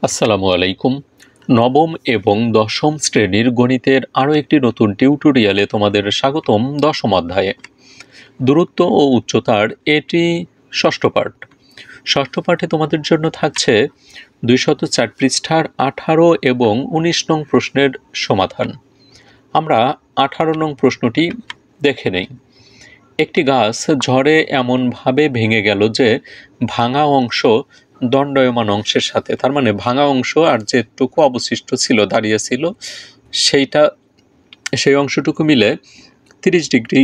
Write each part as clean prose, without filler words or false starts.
আসসালামু আলাইকুম। নবম এবং দশম শ্রেণীর গণিতের আরও একটি নতুন টিউটোরিয়ালে তোমাদের স্বাগতম। দশম অধ্যায়ে দূরত্ব ও উচ্চতার এটি ষষ্ঠ পাঠ। ষষ্ঠ পাঠে তোমাদের জন্য থাকছে 204 পৃষ্ঠার 18 এবং 19 নং প্রশ্নের সমাধান। আমরা 18 নং প্রশ্নটি দেখে নেই। একটি গাছ ঝড়ে এমনভাবে ভেঙে গেল যে ভাঙা অংশ দণ্ডায়মান অংশের সাথে, তার মানে ভাঙা অংশ আর যেটুকু অবশিষ্ট ছিল দাঁড়িয়ে ছিল সেই অংশটুকু মিলে 30 ডিগ্রি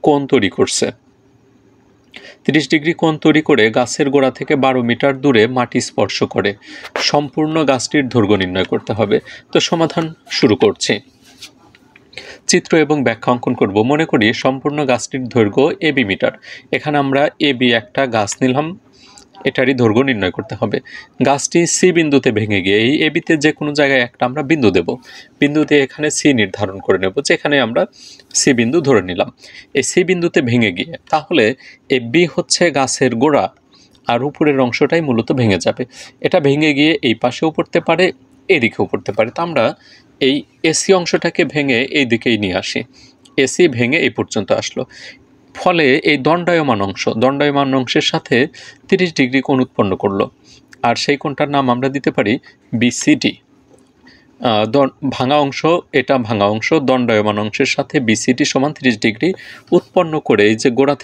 কোণ তৈরি করছে। 30 ডিগ্রি কোণ তৈরি করে গাছের গোড়া থেকে 12 মিটার দূরে মাটি স্পর্শ করে। সম্পূর্ণ গাছটির দৈর্ঘ্য নির্ণয় করতে হবে। তো সমাধান শুরু করছি। চিত্র এবং ব্যাখ্যা অঙ্কন করব। মনে করি সম্পূর্ণ গাছটির দৈর্ঘ্য এবি মিটার। এখানে আমরা এবি একটা গাছ নিলাম, এটারই দৈর্ঘ্য নির্ণয় করতে হবে। গাছটি সি বিন্দুতে ভেঙে গিয়ে এই এবিতে যে কোনো জায়গায় একটা আমরা বিন্দু দেব, বিন্দু দিয়ে এখানে সি নির্ধারণ করে নেব, যেখানে আমরা সি বিন্দু ধরে নিলাম। এই সি বিন্দুতে ভেঙে গিয়ে তাহলে এই বি হচ্ছে গাছের গোড়া আর উপরের অংশটাই মূলত ভেঙে যাবে। এটা ভেঙে গিয়ে এই পাশেও পড়তে পারে, এদিকেও পড়তে পারে। তো আমরা এই এসি অংশটাকে ভেঙে এই দিকেই নিয়ে আসি। এসি ভেঙে এই পর্যন্ত আসলো, ফলে এই দণ্ডায়মান অংশের সাথে 30 ডিগ্রি কোণ উৎপন্ন করলো। আর সেই কোণটার নাম আমরা দিতে পারি বিসিডি। ভাঙা অংশ, এটা ভাঙা অংশ, দণ্ডায়মান অংশের সাথে বিসিডি সমান 30 ডিগ্রি উৎপন্ন করে এই যে গোড়া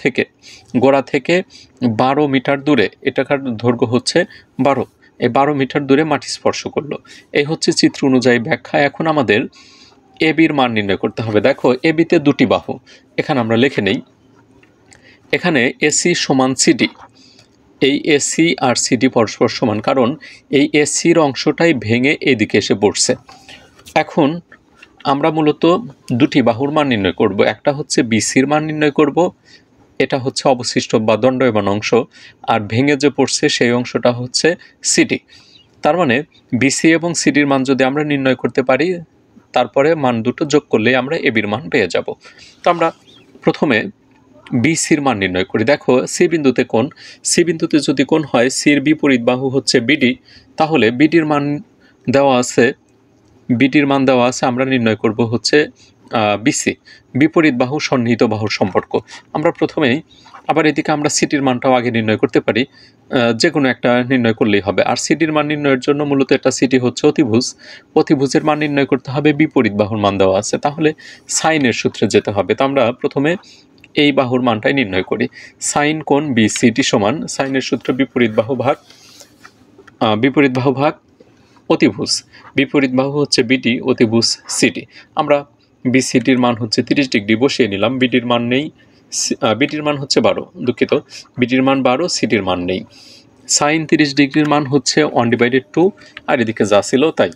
থেকে 12 মিটার দূরে, এটাকার দৈর্ঘ্য হচ্ছে 12, এই 12 মিটার দূরে মাটি স্পর্শ করলো। এই হচ্ছে চিত্র অনুযায়ী ব্যাখ্যা। এখন আমাদের এবির মান নির্ণয় করতে হবে। দেখো এবিতে দুটি বাহু, এখানে আমরা লিখে নেই। এখানে এসি সমান সিডি, এই এসি আর সিডি পরস্পর সমান, কারণ এই এসির অংশটাই ভেঙে এদিকে এসে পড়ছে। এখন আমরা মূলত দুটি বাহুর মান নির্ণয় করব। একটা হচ্ছে বিসির মান নির্ণয় করব, এটা হচ্ছে অবশিষ্ট বা দণ্ডায়মান অংশ, আর ভেঙে যে পড়ছে সেই অংশটা হচ্ছে সিডি। তার মানে বিসি এবং সিডির মান যদি আমরা নির্ণয় করতে পারি, তারপরে মান দুটো যোগ করলে আমরা এবির মান পেয়ে যাব। তো আমরা প্রথমে বিসির মান নির্ণয় করি। দেখো সি বিন্দুতে কোণ, সি বিন্দুতে যদি কোণ হয়, সির বিপরীত বাহু হচ্ছে বিডি, তাহলে বিডির মান দেওয়া আছে, আমরা নির্ণয় করব হচ্ছে বিসি, বিপরীত বাহু সন্নিহিত বাহুর সম্পর্ক। আমরা প্রথমেই আবার এদিকে আমরা সিটির মানটাও আগে নির্ণয় করতে পারি, যে কোনো একটা নির্ণয় করলেই হবে। আর সিটির মান নির্ণয়ের জন্য মূলত এটা সিটি হচ্ছে অতিভুজ, অতিভুজের মান নির্ণয় করতে হবে, বিপরীত বাহুর মান দেওয়া আছে, তাহলে সাইনের সূত্রে যেতে হবে। তো আমরা প্রথমে এই বাহুর মানটাই নির্ণয় করি। সাইন কোণ বিসিটি সমান সাইনের সূত্র বিপরীত বাহু ভাগ অতিভুজ, বিপরীত বাহু হচ্ছে বিডি, অতিভুজ সিডি। আমরা বিসিডির মান হচ্ছে 30 ডিগ্রি বসিয়ে নিলাম। বিডির মান নেই, বিডির মান হচ্ছে 12, দুঃখিত, বিডির মান 12, সিডির মান নেই। সাইন 30 ডিগ্রির মান হচ্ছে 1/2, আর এদিকে যা ছিল তাই।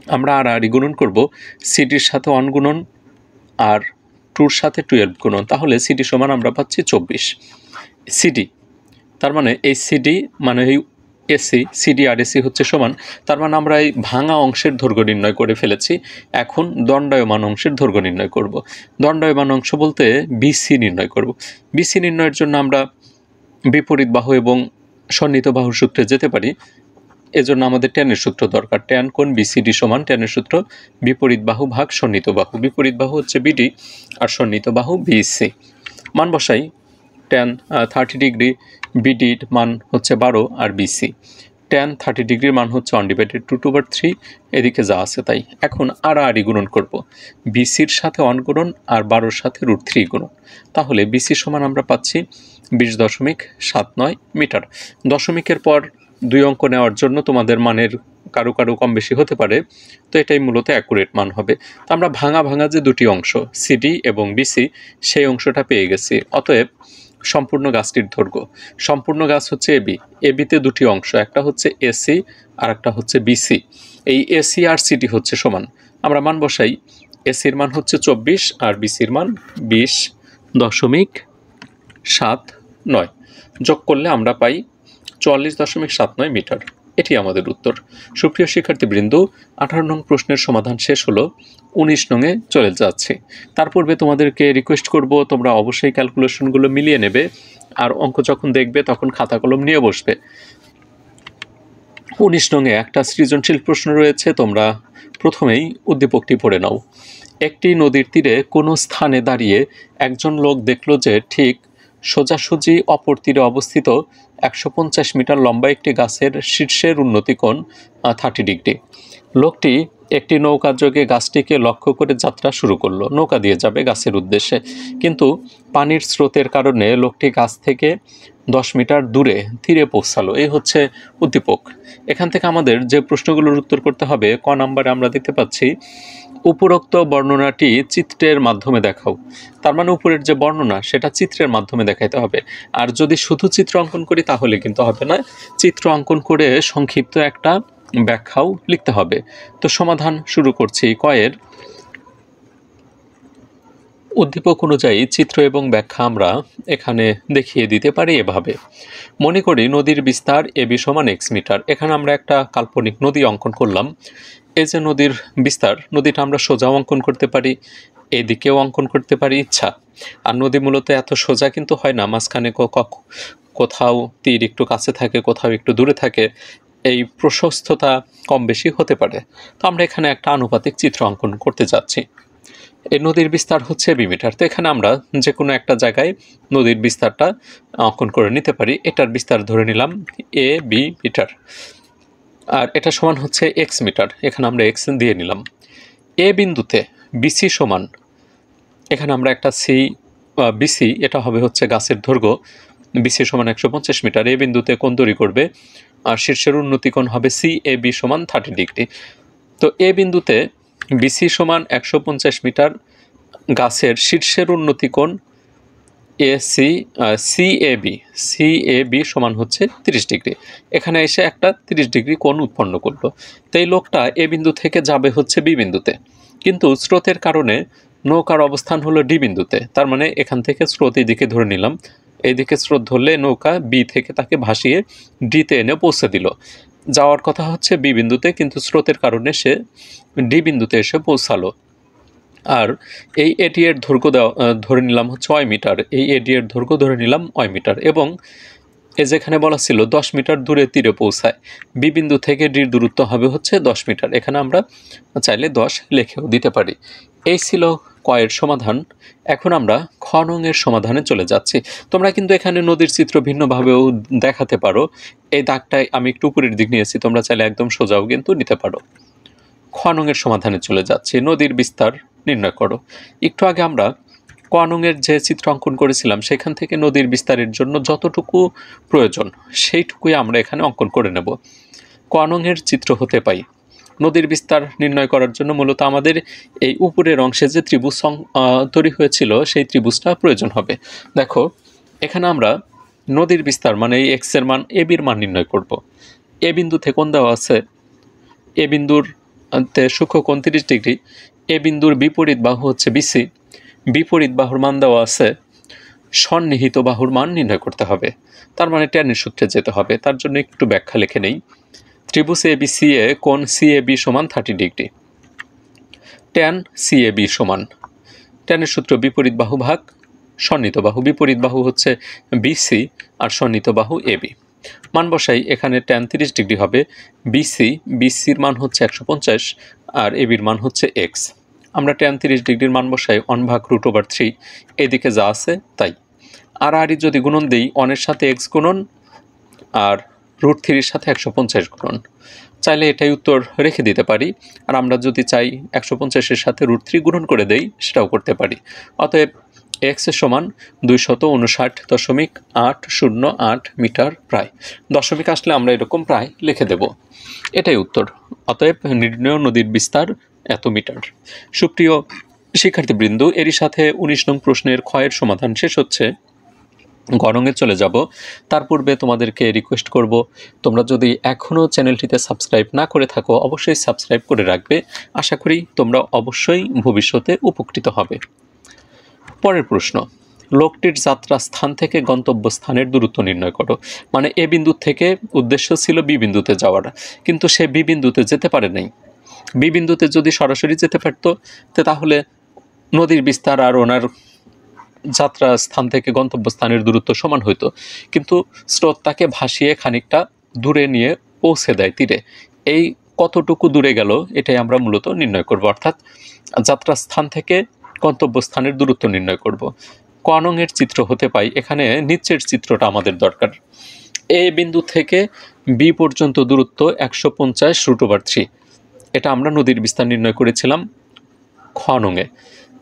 আমরা আর গুণন করব, সিডির সাথে 1 গুণন আর 2-র সাথে 12 গুণন, তাহলে সিডি সমান আমরা পাচ্ছি 24 সিডি। তার মানে এই সিডি মানে এই এসি, সিডি আর এসি হচ্ছে সমান। তার মানে আমরা এই ভাঙা অংশের দৈর্ঘ্য নির্ণয় করে ফেলেছি। এখন দণ্ডায়মান অংশের দৈর্ঘ্য নির্ণয় করব। দণ্ডায়মান অংশ বলতে বিসি নির্ণয় করব। বিসি নির্ণয়ের জন্য আমরা বিপরীত বাহু এবং সন্নিহিত বাহুর সূত্রে যেতে পারি। এজন্য আমাদের ট্যানের সূত্র দরকার। ট্যান কোণ বিসিডি সমান ট্যানের সূত্র বিপরীত বাহু ভাগ সন্নিহিত বাহু। বিপরীত বাহু হচ্ছে বিডি আর সন্নিহিত বাহু বিসি। মান বসাই। ট্যান 30 ডিগ্রি, বিডির মান হচ্ছে 12 আর বিসি ট্যান 30 ডিগ্রির মান হচ্ছে 1/2/3, এদিকে যা আছে তাই। এখন আড়াআড়ি গুণন করব, বিসির সাথে 1 গুণন আর 12-র সাথে √3 গুণন, তাহলে বিসি সমান আমরা পাচ্ছি 20.79 মিটার। দশমিকের পর 2 অঙ্ক নেওয়ার জন্য তোমাদের মানের কারো কম বেশি হতে পারে, তো এটাই মূলত অ্যাকুরেট মান হবে। তো আমরা ভাঙা যে দুটি অংশ সিডি এবং বিসি, সেই অংশটা পেয়ে গেছি। অতএব সম্পূর্ণ গাছটির দৈর্ঘ্য, সম্পূর্ণ গাছ হচ্ছে এবি, এবিতে দুটি অংশ, একটা হচ্ছে এসি আর একটা হচ্ছে বিসি। এই এসি আর সিডি হচ্ছে সমান। আমরা মান বসাই। এসির মান হচ্ছে 24 আর বিসির মান 20.79, যোগ করলে আমরা পাই 44.79 মিটার। এটি আমাদের উত্তর। সুপ্রিয় শিক্ষার্থীবৃন্দ, 18 নং প্রশ্নের সমাধান শেষ হলো। 19 নংয়ে চলে যাচ্ছে। তার পূর্বে তোমাদেরকে রিকোয়েস্ট করব, তোমরা অবশ্যই ক্যালকুলেশনগুলো মিলিয়ে নেবে, আর অঙ্ক যখন দেখবে তখন খাতা কলম নিয়ে বসবে। 19 নংয়ে একটা সৃজনশীল প্রশ্ন রয়েছে, তোমরা প্রথমেই উদ্দীপকটি পড়ে নাও। একটি নদীর তীরে কোনো স্থানে দাঁড়িয়ে একজন লোক দেখল যে ঠিক সোজাসুজি অপর তীরে অবস্থিত 150 মিটার লম্বা একটি গাছের শীর্ষের উন্নতিকোণ 30 ডিগ্রি। লোকটি একটি নৌকা যোগে গাছটিকে লক্ষ্য করে যাত্রা শুরু করলো, নৌকা দিয়ে যাবে গাছের উদ্দেশ্যে। কিন্তু পানির স্রোতের কারণে লোকটি গাছ থেকে 10 মিটার দূরে তীরে পৌঁছালো। এই হচ্ছে উদ্দীপক। এখান থেকে আমাদের যে প্রশ্নগুলোর উত্তর করতে হবে, ক নম্বরে আমরা দেখতে পাচ্ছি উপরোক্ত বর্ণনাটি চিত্রের মাধ্যমে দেখাও। তার মানে উপরের যে বর্ণনা সেটা চিত্রের মাধ্যমে দেখাইতে হবে। আর যদি শুধু চিত্র অঙ্কন করি তাহলে কিন্তু হবে না, চিত্র অঙ্কন করে সংক্ষিপ্ত একটা ব্যাখ্যাও লিখতে হবে। তো সমাধান শুরু করছি। কয়ের উদ্দীপক অনুযায়ী চিত্র এবং ব্যাখ্যা আমরা এখানে দেখিয়ে দিতে পারি এভাবে। মনে করি নদীর বিস্তার এবি সমান x মিটার। এখানে আমরা একটা কাল্পনিক নদী অঙ্কন করলাম। এই যে নদীর বিস্তার, নদীটা আমরা সোজাও অঙ্কন করতে পারি, এদিকেও অঙ্কন করতে পারি ইচ্ছা। আর নদী মূলত এত সোজা কিন্তু হয় না, মাঝখানে কোথাও তীর একটু কাছে থাকে, কোথাও একটু দূরে থাকে, এই প্রশস্ততা কম বেশি হতে পারে। তো আমরা এখানে একটা আনুপাতিক চিত্র অঙ্কন করতে যাচ্ছি। এই নদীর বিস্তার হচ্ছে বি মিটার। তো এখানে আমরা যে কোনো একটা জায়গায় নদীর বিস্তারটা অঙ্কন করে নিতে পারি। এটার বিস্তার ধরে নিলাম এ বি মিটার, আর এটা সমান হচ্ছে এক্স মিটার। এখানে আমরা এক্স দিয়ে নিলাম। এ বিন্দুতে বিসি সমান, এখানে আমরা একটা বিসি, এটা হবে হচ্ছে গাছের দৈর্ঘ্য, বিসি সমান 150 মিটার। এ বিন্দুতে কোণ তৈরি করবে, আর শীর্ষের উন্নতিকোণ হবে সি এ বি সমান 30 ডিগ্রি। তো এ বিন্দুতে বিসি সমান 150 মিটার, গাছের শীর্ষের উন্নতিকোণ সি এ বি সমান হচ্ছে 30 ডিগ্রি। এখানে এসে একটা 30 ডিগ্রি কোণ উৎপন্ন করলো। তো এই লোকটা এ বিন্দু থেকে যাবে হচ্ছে বি বিন্দুতে, কিন্তু স্রোতের কারণে নৌকার অবস্থান হলো ডি বিন্দুতে। তার মানে এখান থেকে স্রোত এইদিকে ধরে নিলাম, এইদিকে স্রোত ধরলে নৌকা বি থেকে তাকে ভাসিয়ে ডিতে এনে পৌঁছে দিল। যাওয়ার কথা হচ্ছে বি বিন্দুতে, কিন্তু স্রোতের কারণে সে ডি বিন্দুতে এসে পৌঁছালো। আর এই এটি এর দৈর্ঘ্য ধরে নিলাম হচ্ছে ওয়াই মিটার, এই এডি এর দৈর্ঘ্য ধরে নিলাম ওয়াই মিটার, এবং যেখানে বলা ছিল 10 মিটার দূরে তীরে পৌঁছায়, বি বিন্দু থেকে ডির দূরত্ব হবে হচ্ছে 10 মিটার। এখানে আমরা চাইলে 10 লিখেও দিতে পারি। এই ছিল কয়ের সমাধান। এখন আমরা খ নং এর সমাধানে চলে যাচ্ছি। তোমরা কিন্তু এখানে নদীর চিত্র ভিন্নভাবেও দেখাতে পারো। এই দাগটায় আমি একটু উপরের দিক নিয়েছি, তোমরা চাইলে একদম সোজাও কিন্তু নিতে পারো। খ নং এর সমাধানে চলে যাচ্ছি। নদীর বিস্তার নির্ণয় করো। একটু আগে আমরা ক নং এর যে চিত্র অঙ্কন করেছিলাম সেখান থেকে নদীর বিস্তারের জন্য যতটুকু প্রয়োজন সেইটুকুই আমরা এখানে অঙ্কন করে নেব। ক নং এর চিত্র হতে পাই নদীর বিস্তার নির্ণয় করার জন্য মূলত আমাদের এই উপরের অংশে যে ত্রিভুজ তৈরি হয়েছিল সেই ত্রিভুজটা প্রয়োজন হবে। দেখো এখানে আমরা নদীর বিস্তার মানে এই এক্স এর মান এ বির মান নির্ণয় করব। এ বিন্দুতে কোণ দেওয়া আছে, এ বিন্দুর সূক্ষ্মকোণ 30 ডিগ্রি। এ বিন্দুর বিপরীত বাহু হচ্ছে বিসি, বিপরীত বাহুর মান দেওয়া আছে, সন্নিহিত বাহুর মান নির্ণয় করতে হবে। তার মানে ট্যানের সূত্রে যেতে হবে। তার জন্য একটু ব্যাখ্যা লিখে নেই। ত্রিভুজ এ বি সি এ কোণ সি এ বি সমান 30 degree. Tan C A B সমান, ট্যানের সূত্র বিপরীত বাহু ভাগ সন্নিহিত বাহু। বিপরীত বাহু হচ্ছে বিসি আর সন্নিহিত বাহু এ বি। মান বসাই, এখানে ট্যান 30 ডিগ্রি হবে। বিসির মান হচ্ছে 150 আর এ বির মান হচ্ছে এক্স। আমরা ট্যান 30 ডিগ্রির মান বসাই 1/√3, এদিকে যা আছে তাই। আর যদি গুণন দিই, 1-এর সাথে এক্স গুণন আর √3-এর সাথে 150 গুণন। চাইলে এটাই উত্তর রেখে দিতে পারি। আর আমরা যদি চাই 150-এর সাথে √3 গুণন করে দেই, সেটাও করতে পারি। অতএব এক্স এর সমান 259.808 মিটার প্রায়। দশমিক আসলে আমরা এরকম প্রায় লিখে দেব, এটাই উত্তর। অতএব নির্ণয় নদীর বিস্তার এত মিটার। সুপ্রিয় শিক্ষার্থীবৃন্দ, এরই সাথে 19 নং প্রশ্নের ক্ষয়ের সমাধান শেষ হচ্ছে। গ নংয়ে চলে যাব। তার পূর্বে তোমাদেরকে রিকোয়েস্ট করব, তোমরা যদি এখনও চ্যানেলটিতে সাবস্ক্রাইব না করে থাকো অবশ্যই সাবস্ক্রাইব করে রাখবে। আশা করি তোমরা অবশ্যই ভবিষ্যতে উপকৃত হবে। পরের প্রশ্ন, লোকটির যাত্রা স্থান থেকে গন্তব্য স্থানের দূরত্ব নির্ণয় করো। মানে এ বিন্দু থেকে উদ্দেশ্য ছিল বি বিন্দুতে যাওয়ার, কিন্তু সে বি বিন্দুতে যেতে পারে নাই। বি বিন্দুতে যদি সরাসরি যেতে পারত তাহলে নদীর বিস্তার আর ওনার যাত্রা স্থান থেকে গন্তব্য স্থানের দূরত্ব সমান হইতো, কিন্তু স্রোত তাকে ভাসিয়ে খানিকটা দূরে নিয়ে পৌঁছে দেয় তীরে। এই কতটুকু দূরে গেল এটাই আমরা মূলত নির্ণয় করব, অর্থাৎ যাত্রাস্থান থেকে গন্তব্যস্থানের দূরত্ব নির্ণয় করব। ক নংয়ের চিত্র হতে পাই, এখানে নিচের চিত্রটা আমাদের দরকার। এ বিন্দু থেকে বি পর্যন্ত দূরত্ব 150√3। এটা আমরা নদীর বিস্তার নির্ণয় করেছিলাম খ নংয়ে,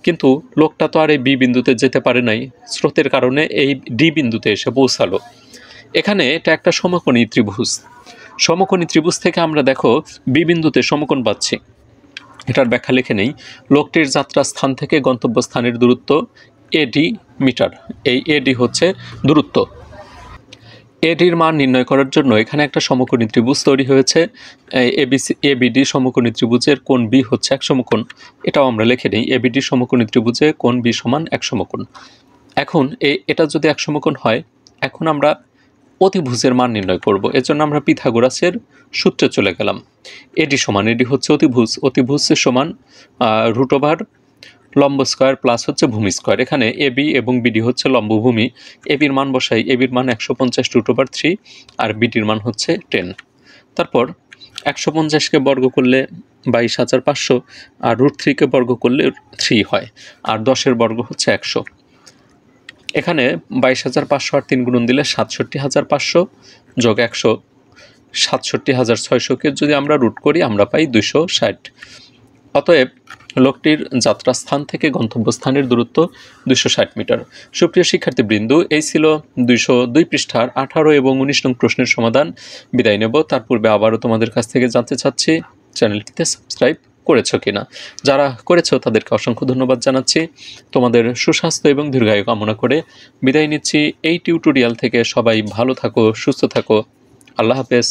কিন্তু লোকটা তো আর এই বি বিন্দুতে যেতে পারে নাই, স্রোতের কারণে এই ডি বিন্দুতে এসে পৌঁছালো। এখানে এটা একটা সমকোণী ত্রিভুজ। সমকোণী ত্রিভুজ থেকে আমরা দেখো বি বিন্দুতে সমকোণ পাচ্ছি। এটার ব্যাখ্যা লিখে নেই। লোকটির যাত্রা স্থান থেকে গন্তব্যস্থানের দূরত্ব এডি মিটার। এই এডি হচ্ছে দূরত্ব। এডির মান নির্ণয় করার জন্য এখানে একটা সমকোণী ত্রিভুজ তৈরি হয়েছে। এবিডি সমকোণী ত্রিভুজের কোণ বি হচ্ছে এক সমকোণ, এটাও আমরা লিখে নিই। এবিডি সমকোণী ত্রিভুজে কোণ বি সমান এক সমকোণ। এখন এটা যদি এক সমকোণ হয়, এখন আমরা অতিভুজের মান নির্ণয় করব। এর জন্য আমরা পিথাগোরাসের সূত্রে চলে গেলাম। এডি সমান, এডি হচ্ছে অতিভুজ, অতিভুজ সমান √, লম্ব স্কয়ার প্লাস হচ্ছে ভূমি স্কয়ার। এখানে এবি এবং বিডি হচ্ছে লম্বভূমি। এবির মান বসাই, এবির মান 150√3 আর বিডির মান হচ্ছে 10। তারপর 150কে বর্গ করলে 22,500, আর √3কে বর্গ করলে 3 হয়, আর 10-এর বর্গ হচ্ছে 100। এখানে 22,500 আর 3 গুণন দিলে 67,500 যোগ 100, 67,600কে যদি আমরা রুট করি আমরা পাই 260। অতএব লোকটির যাত্রাস্থান থেকে গন্তব্যস্থানের দূরত্ব 260 মিটার। সুপ্রিয় শিক্ষার্থীবৃন্দ, এই ছিল 202 পৃষ্ঠার 18 এবং 19 নং প্রশ্নের সমাধান। বিদায় নেব। তার পূর্বে আবারও তোমাদের কাছ থেকে জানতে চাচ্ছি চ্যানেলটিতে সাবস্ক্রাইব করেছো কিনা। যারা করেছো তাদেরকে অসংখ্য ধন্যবাদ জানাচ্ছি। তোমাদের সুস্বাস্থ্য এবং দীর্ঘায়ু কামনা করে বিদায় নিচ্ছি এই টিউটোরিয়াল থেকে। সবাই ভালো থাকো, সুস্থ থাকো। আল্লাহ হাফেজ।